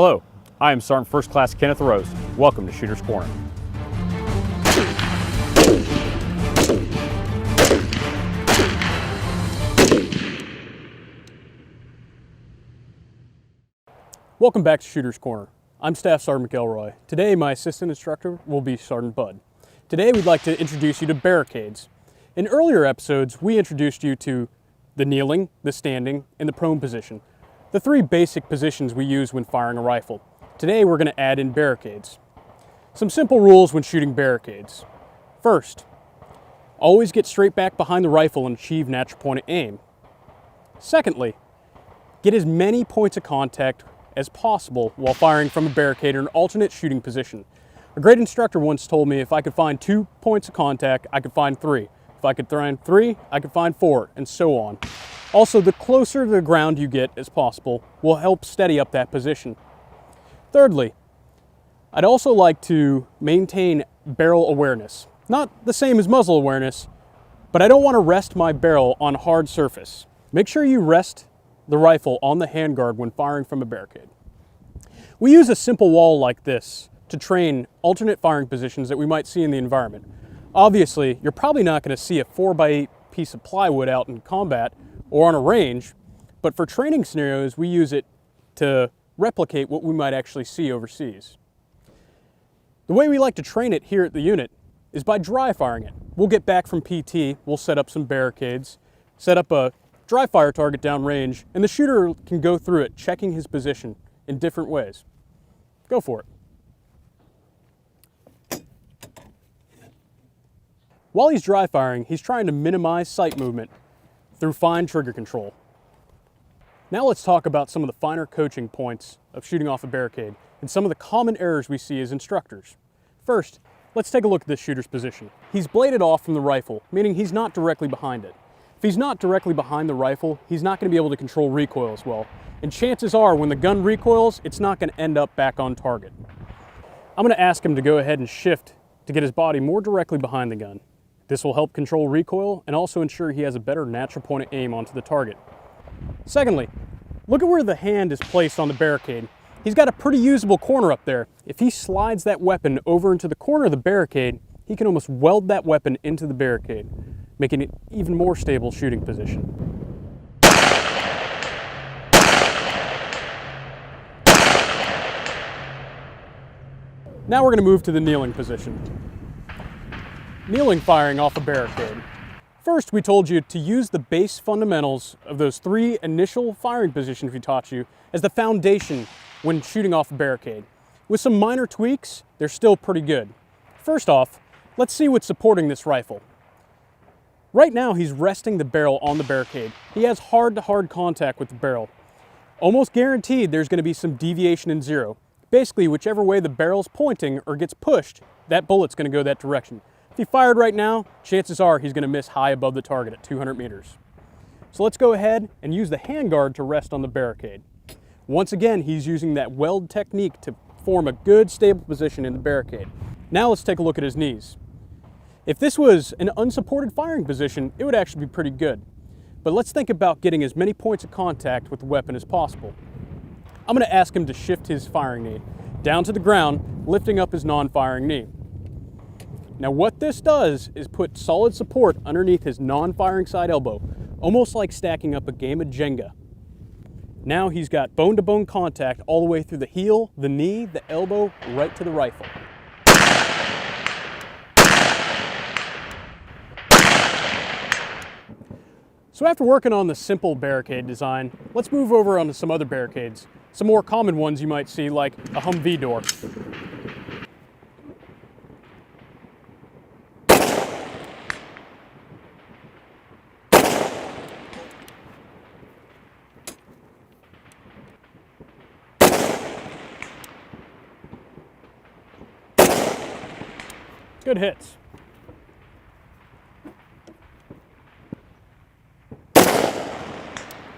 Hello, I am Sergeant First Class Kenneth Rose. Welcome to Shooter's Corner. Welcome back to Shooter's Corner. I'm Staff Sgt. McElroy. Today my assistant instructor will be Sergeant Bud. Today we'd like to introduce you to barricades. In earlier episodes we introduced you to the kneeling, the standing, and the prone position. The three basic positions we use when firing a rifle. Today we're going to add in barricades. Some simple rules when shooting barricades. First, always get straight back behind the rifle and achieve natural point of aim. Secondly, get as many points of contact as possible while firing from a barricade or an alternate shooting position. A great instructor once told me if I could find 2 points of contact, I could find 3. If I could find 3, I could find 4, and so on. Also, the closer to the ground you get as possible will help steady up that position. Thirdly, I'd also like to maintain barrel awareness. Not the same as muzzle awareness, but I don't want to rest my barrel on hard surface. Make sure you rest the rifle on the handguard when firing from a barricade. We use a simple wall like this to train alternate firing positions that we might see in the environment. Obviously, you're probably not going to see a 4x8 piece of plywood out in combat or on a range, but for training scenarios, we use it to replicate what we might actually see overseas. The way we like to train it here at the unit is by dry firing it. We'll get back from PT, we'll set up some barricades, set up a dry fire target downrange, and the shooter can go through it, checking his position in different ways. Go for it. While he's dry firing, he's trying to minimize sight movement through fine trigger control. Now let's talk about some of the finer coaching points of shooting off a barricade and some of the common errors we see as instructors. First, let's take a look at this shooter's position. He's bladed off from the rifle, meaning he's not directly behind it. If he's not directly behind the rifle, he's not going to be able to control recoil as well. And chances are when the gun recoils, it's not going to end up back on target. I'm going to ask him to go ahead and shift to get his body more directly behind the gun. This will help control recoil and also ensure he has a better natural point of aim onto the target. Secondly, look at where the hand is placed on the barricade. He's got a pretty usable corner up there. If he slides that weapon over into the corner of the barricade, he can almost weld that weapon into the barricade, making it even more stable shooting position. Now we're going to move to the kneeling position. Kneeling firing off a barricade. First, we told you to use the base fundamentals of those 3 initial firing positions we taught you as the foundation when shooting off a barricade. With some minor tweaks, they're still pretty good. First off, let's see what's supporting this rifle. Right now, he's resting the barrel on the barricade. He has hard-to-hard contact with the barrel. Almost guaranteed there's going to be some deviation in zero. Basically, whichever way the barrel's pointing or gets pushed, that bullet's going to go that direction. If he fired right now, chances are he's going to miss high above the target at 200 meters. So let's go ahead and use the handguard to rest on the barricade. Once again, he's using that weld technique to form a good, stable position in the barricade. Now let's take a look at his knees. If this was an unsupported firing position, it would actually be pretty good. But let's think about getting as many points of contact with the weapon as possible. I'm going to ask him to shift his firing knee down to the ground, lifting up his non-firing knee. Now what this does is put solid support underneath his non-firing side elbow, almost like stacking up a game of Jenga. Now he's got bone-to-bone contact all the way through the heel, the knee, the elbow, right to the rifle. So after working on the simple barricade design, let's move over onto some other barricades. Some more common ones you might see, like a Humvee door. Good hits.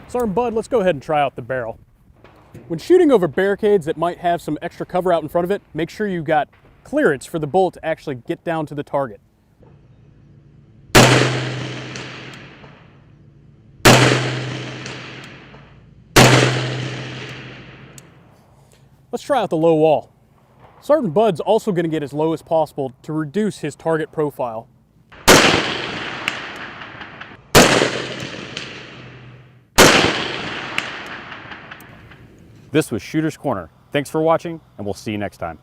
Sergeant Bud, let's go ahead and try out the barrel. When shooting over barricades that might have some extra cover out in front of it, make sure you've got clearance for the bullet to actually get down to the target. Let's try out the low wall. Sergeant Bud's also going to get as low as possible to reduce his target profile. This was Shooter's Corner. Thanks for watching, and we'll see you next time.